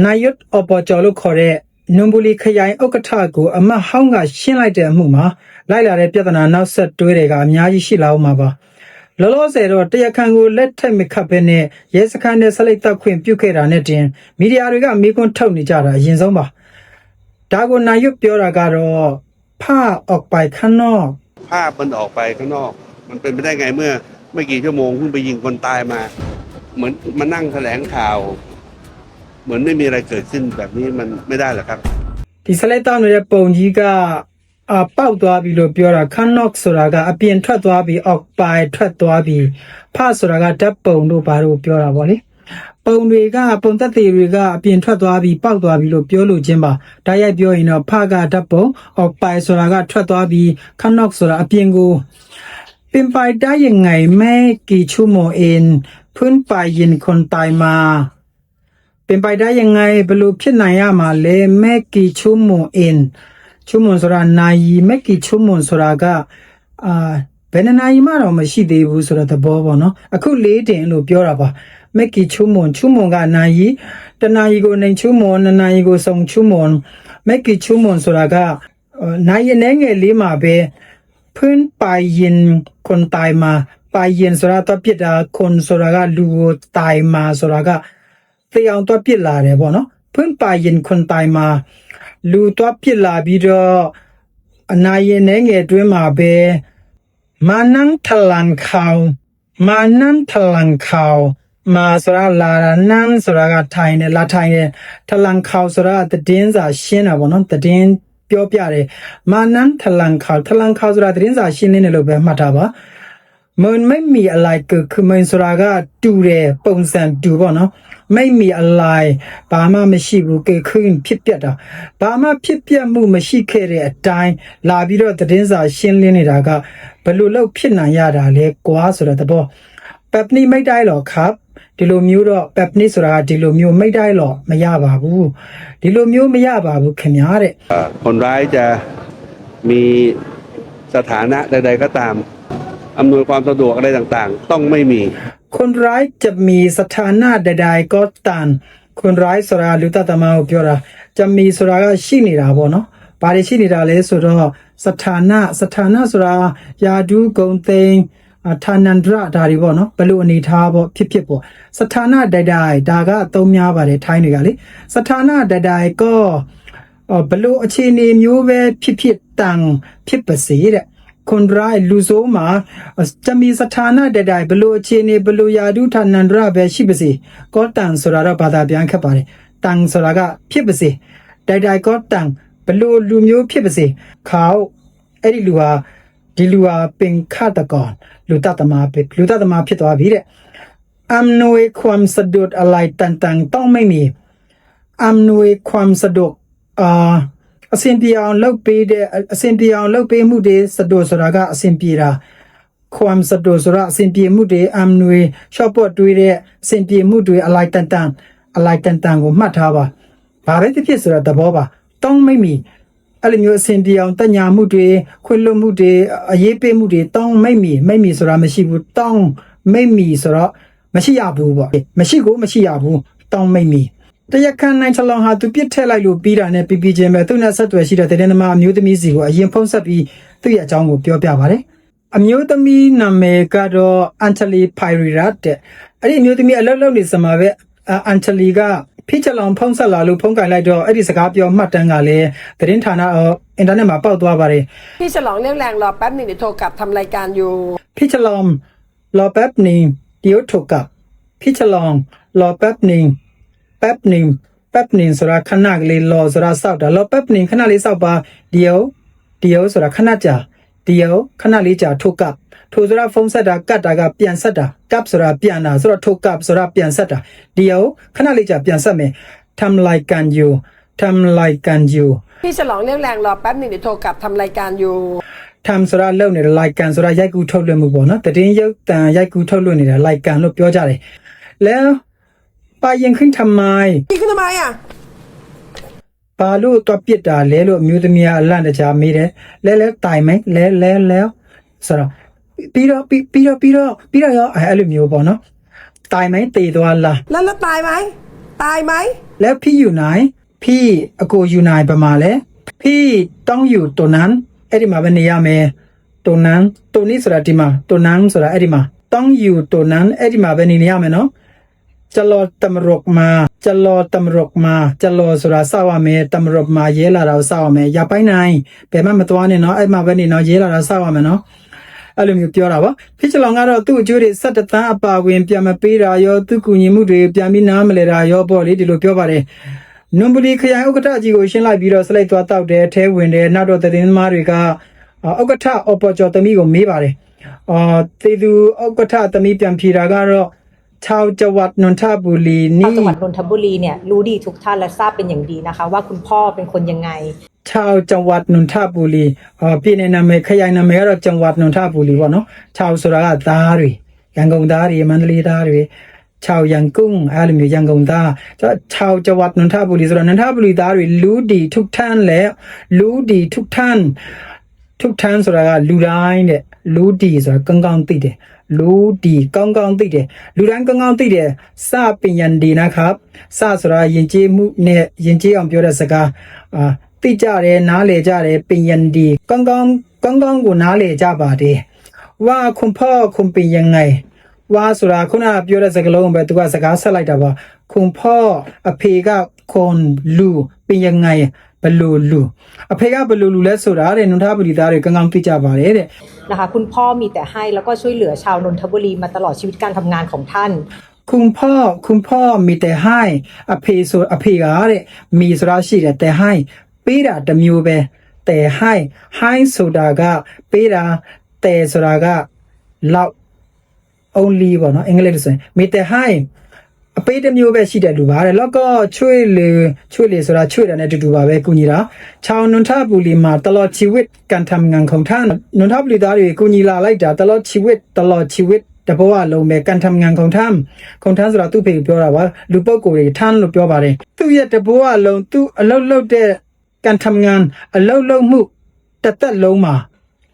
နာယုတ်အပေါ်ကျော်လို့ခေါ်တဲ့နွန်ဘူလီခရိုင်ဥက္ကဋ္ဌကိုအမတ်ဟောင်းကရှင်းလိုက်တဲ့အမှုမှာလိုက်လာတဲ့ပြဿနာနောက်ဆက်တွဲတွေကအများကြီးရှိလာအောင်မှာပါလောလောဆယ်တော့တရားခံကိုလက်ထက်မခတ်ဘဲနဲ့ရဲစခန်းနဲ့ဆက်လက်တပ်ခွင့်ပြုခဲ့တာနဲ့တင်မီဒီယာတွေကမိကွန်းထုတ်နေကြတာအရင်ဆုံးပါဒါကိုနာယုတ်ပြောတာကတော့ဖออกไปข้างนอกภาพมันออกไปข้างนอกมันเป็นไปได้ไงเมื่อไม่กี่ชั่วโมงเพิ่งไปยิงคนตายมาเหมือนมานั่งแถลงข่าวเหมือนไม่มีอะไรเกิดขึ้นแบบนี้มันไม่ได้หรอครับဒီဆက်လက်တောင်းနေတဲ့ပုံကြီးကပေါက်သွားပြီလို့ပြောတာခန်းနော့ဆိုတာကအပြင်ထွက်သွားပြီအောက်ပိုင်ထွက်သွားပြီဖဆိုတာကဓာတ်ပုံတို့ဘာလို့ပြောတာပေါ့လေပုံတွေကပုံသက်သေတွေကအပြင်ထွက်သွားပြီပေါက်သွားပြီလို့ပြောလို့ချင်းပါဒါရိုက်ပြောရင်တော့ဖကဓာတ်ပုံအောက်ပိုင်ဆိုတာကထွက်သွားပြီခန်းနော့ဆိုတာအပြင်ကိုเป็นไปได้ยังไงไม่กี่ชั่วโมงเองเพิ่งไปยิงคนตายมาเป็นไปได้ยังไงบรรลุဖြစ်နိုင်ရမှာလဲไม่กี่ชั่วโมงเองชั่วโมงဆိုတာนายีไม่กี่ชั่วโมงဆိုတာကဘယ်နာရီမှတော့မရှိသေးဘူးဆိုတော့သဘောပေါ့နော်အခု၄တင်လို့ပြောတာပါไม่กี่ชั่วโมงကนายีတနာရီကို1ชั่วโมง2นาရီကို2ชั่วโมงไม่กี่ชั่วโมงဆိုတာကနာရီနဲ့ငယ်လေးမှာပဲเพิ่งไปยินคนตายมาไปยินဆိုတာတော့ပြစ်တာคนဆိုတာကလူကိုตายมาဆိုတာကတေအောင်တော့ပြစ်လာတယ်ပေါ့နော်เพิ่งไปยินคนตายมาလူတော့ပြစ်လာပြီးတော့အနာရင်နဲ့ငယ်တွင်းမှာပဲမာနန်းထလန်ခေါမာနန်းထလန်ခေါမာဆိုတာလာနန်းဆိုတာကထိုင်တယ်လာထိုင်တယ်ထလန်ခေါဆိုတာတည်င်းစာရှင်းတာပေါ့နော်တည်င်းပြောပြတယ်မာနန်းထလန်ခေါဆိုတာတည်င်းစာရှင်းနေတယ်လို့ပဲမှတ်ထားပါมันไม่มีอะไรเกิดขึ้นมันဆိုတာကတူတယ်ပုံစံတူပေါ့နော်ไม่มีอะไรဘာမှမရှိဘူးเกิดขึ้นဖြစ်ပျက်တာဘာမှဖြစ်ပျက်မှုမရှိခဲ့တဲ့အတိုင်းလာပြီးတော့သတင်းစာရှင်းလင်းနေတာကဘယ်လိုလုပ်ဖြစ်နိုင်ရတာလဲကွာဆိုတဲ့သဘောแบบนี้ไม่ได้หรอกครับဒီလိုမျိုးတော့แบบนี้ဆိုတာကဒီလိုမျိုးไม่ได้หรอกမရပါဘူးဒီလိုမျိုးမရပါဘူးခင်ဗျာတဲ့คนร้ายจะมีสถานะใดๆก็ตามอำนวยความสะดวกอะไรต่างๆต้องไม่มีคนร้ายจะมีสถานะใดๆก็ตามคนร้ายဆိုတာလူတသမကိုပြောတာจะมีဆိုတာကရှိနေတာပေါ့နော်ဘာတွေရှိနေတာလဲဆိုတော့สถานะဆိုတာယာဒူးဂုံသိန်းဌာနန္ဒရဒါတွေပေါ့နော်ဘလို့အနေထားပေါ့ဖြစ်ပေါ့สถานะใดๆဒါကအသုံးများပါတယ်ထိုင်းတွေကလေสถานะใดๆก็ဘလို့အခြေအနေမျိုးပဲဖြစ်တန်ဖြစ်ပါစေတဲ့คนร้ายလူဆိုးမှာจะมีสถานะใดๆဘလို့အခြေအနေဘလို့ယာဒုဌာနန္ဒရပဲရှိပါစေကောတန်ဆိုတာတော့ဘာသာပြန်ခက်ပါတယ်တန်ဆိုတာကဖြစ်ပါစေใดๆကောတန်ဘလို့လူမျိုးဖြစ်ပါစေခေါအဲ့ဒီလူဟာပင်ခတ်တကောင်လူတသမဖြစ်သွားပြီတဲ့အမ်နွေความสะดวกอะไรต่างๆต้องไม่มีอำนวยความสะดวกအဆင်ပြေအောင်လုပ်ပေးမှုတွေစတိုဆိုတာကအဆင်ပြေတာความสะดวกဆိုတာအဆင်ပြေမှုတွေအမ်နွေရှော့ပေါ့တွေးတဲ့အဆင်ပြေမှုတွေအလိုက်တန်ကိုမှတ်ထားပါဘာပဲဖြစ်ဆိုတာသဘောပါတောင်းမိမိအဲ့လိုမျိုးအဆင်ပြေအောင်တညာမှုတွေခွင့်လွတ်မှုတွေအရေးပေးမှုတွေတောင်းမိမိဆိုတာမရှိဘူးတောင်းမိမိဆိုတော့မရှိရဘူးပေါ့မရှိရဘူးတောင်းမိမိတရားခံနိုင်ချလောင်ဟာသူပြစ်ထက်လိုက်လို့ပြီးတာနဲ့ပြီးချင်းပဲသူနဲ့ဆက်သွယ်ရှိတဲ့တဲ့သမားအမျိုးသမီးစီကိုအရင်ဖုံးဆက်ပြီးသူ့ရဲ့အကြောင်းကိုပြောပြပါတယ်အမျိုးသမီးနာမည်ကတော့အန်ချလီဖိုင်ရီရာတဲ့အဲ့ဒီအမျိုးသမီးအလုပ်လုပ်နေစမှာပဲအန်ချလီကဖိချလောင်ဖုံးဆက်လာလို့ဖုံးကင်လိုက်တော့အဲ့ဒီစကားပြောမှတ်တမ်းကလည်းသတင်းဌာနအင်တာနက်မှာပေါက်သွားပါတယ်พี่ฉลองเรื่องแรงรอแป๊บหนึ่งเดี๋ยวโทรกลับทำรายการอยู่พี่ฉลองรอแป๊บหนึ่งเดี๋ยวโทรกลับพี่ฉลองรอแป๊บหนึ่งဆိုတာခဏကလေးလောဆိုတာစောက်တာလောแป๊บนึงခဏလေးစောက်ပါเดี๋ยวဆိုတာခဏကြာเดี๋ยวခဏလေးကြာထုတ်ကပ်ထိုဆိုတာဖုန်းဆက်တာကတ်တာကပြန်ဆက်တာကပ်ဆိုတာပြန်တာဆိုတော့ထုတ်ကပ်ဆိုတာပြန်ဆက်တာเดี๋ยวခဏလေးကြာပြန်ဆက်မယ်ทำรายการอยู่พี่ฉลองเรื่องแรงรอแป๊บหนึ่งเดี๋ยวโทรกลับทำรายการอยู่ทำဆိုတာလုပ်နေတဲ့ like ကန်ဆိုတာရိုက်ကူးထုတ်လွှင့်မှုပေါ့နော်တည်င်းရုပ်တန်ရိုက်ကူးထုတ်လွှင့်နေတဲ့ like ကန်လို့ပြောကြတယ်แล้วไปยังขึ้นทำไมขึ้นทำไมอ่ะဘာလို့တော့ပြစ်တာလဲလို့အမျိုးသမီးကအလန့်တကြားမေးတယ်လဲတိုင်မယ်လဲဆိုတော့ပြီးတော့ရောအဲ့လိုမျိုးပေါ့နော်တိုင်မယ်တည်သွားလားแล้วตายไหม ตายไหม แล้วพี่อยู่ไหนพี่อโกอยู่ไหนประมาณแล้วพี่ต้องอยู่ตัวนั้นไอ้ที่มาเป็นนิยามตัวนั้นตัวนี้สุดที่มาตัวนั้นสุดไอ้ที่มาต้องอยู่ตัวนั้นไอ้ที่มาเป็นนิยามเนาะจะรอตำรวจมาจะรอตำรวจมาจะรอสุดาสาวเมตำรวจมาเยลาเราสาวเมอย่าไปไหนเป็นมาตัวนี้เนาะไอ้มาเป็นนี่เนาะเยลาเราสาวเมเนาะအဲ့လိုမျိုးပြောတာပါဖြစ်ချလောင်ကတော့သူ့အကျိုးတွေ17တန်းအပါဝင်ပြန်မပေးတာရောသူ့ကူညီမှုတွေပြန်ပြီးနားမလဲတာရောပေါ့လေဒီလိုပြောပါတယ်နွန်ပလီခရိုင်ဥက္ကဋ္ဌကြီးကိုရှင်းလိုက်ပြီးတော့စလိုက်သွားတောက်တယ်အဲဝင်တယ်နောက်တော့သတင်းသမားတွေကဥက္ကဋ္ဌအော်ပေါ်ကျော်သမီးကိုမေးပါတယ်တေသူဥက္ကဋ္ဌသမီးပြန်ဖြေတာကတော့ชาวจังหวัดนนทบุรี ชาว นี่ จังหวัดนนทบุรีเนี่ยรู้ดีทุกท่านและทราบเป็นอย่างดีนะคะ ว่าคุณพ่อเป็นคนยังไง ชาวจังหวัดนนทบุรีပြည်နယ်နာမည်ခရိုင်နာမည်ကတော့จังหวัดนนทบุรีပေါ့နော်ชาวဆိုတာကသားတွေရန်ကုန်သားတွေမန္တလေးသားတွေชาวရန်ကုန်အဲ့လိုမျိုးရန်ကုန်သားชาวจังหวัดนนทบุรีဆိုတော့နนทบุรีသားတွေလူဒီทุกท่านและလူဒီทุกท่านဆိုတာကလူတိုင်းတဲ့လူဒီဆိုတာကောင်းကောင်းသိတယ်လူဒီကောင်းကောင်းသိတယ်လူတိုင်းကောင်းကောင်းသိတယ်စပင်ယန်ဒီนะครับစဆိုတာယဉ်ကျေးမှုနဲ့ယဉ်ကျေးအောင်ပြောတဲ့စကားသိကြတယ်နားလည်ကြတယ်ပင်ယန်ဒီကောင်းကောင်းကိုနားလည်ကြပါတယ်ว่าคุณพ่อคุณเป็นยังไงว่าဆိုတာခုနကပြောတဲ့စကားလုံးပဲသူကစကားဆက်လိုက်တာပါคุณพ่อအဖေကคนလူเป็นยังไงဘလူလူအဖေကဘလူလူလဲဆိုတာတဲ့နန္ထပရိသားတွေကောင်းကောင်းသိကြပါတယ်တဲ့ นะคะ คุณพ่อมีแต่ให้แล้วก็ช่วยเหลือชาวนนทบุรีมาตลอดชีวิตการทำงานของท่าน คุณพ่อมีแต่ให้อภัยဆိုအဖေကတဲ့มีဆိုတာရှိတယ်แต่ให้ပေးတာတစ်မျိုးပဲแต่ให้ဆိုတာကပေးတာแต่ဆိုတာကလောက် only ပေါ့နော်အင်္ဂလိပ်လိုဆိုရင်มีแต่ให้အပေးတစ်မျိုးပဲရှိတယ်လို့ပါတယ်แล้วก็ช่วยเลยဆိုတာช่วยတာနဲ့တူတူပါပဲကူညီတာชาวนนทบุรีမှာตลอดชีวิตการทำงานของท่านนนทบุรีသားတွေကူညီလာလိုက်တာตลอดชีวิตတဘောအလုံးပဲการทำงานของท่านဆိုတာသူ့ဖေပြောတာပါလူပုဂ္ဂိုလ်တွေท่านလို့ပြောပါတယ်သူ့ရဲ့တဘောအလုံးသူ့အလုပ်လုပ်တဲ့การทำงานအလုပ်လုပ်မှုတစ်သက်လုံးမှာ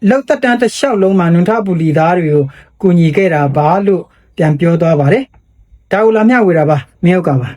လောက်တက်တန်းတစ်လျှောက်လုံးမှာနန္ထဘူလီသားတွေကိုကူညီခဲ့တာပါလို့ပြန်ပြောသွားပါတယ်ဒါကိုလာမျှဝေတာပါမင်းဟုတ်ကပါ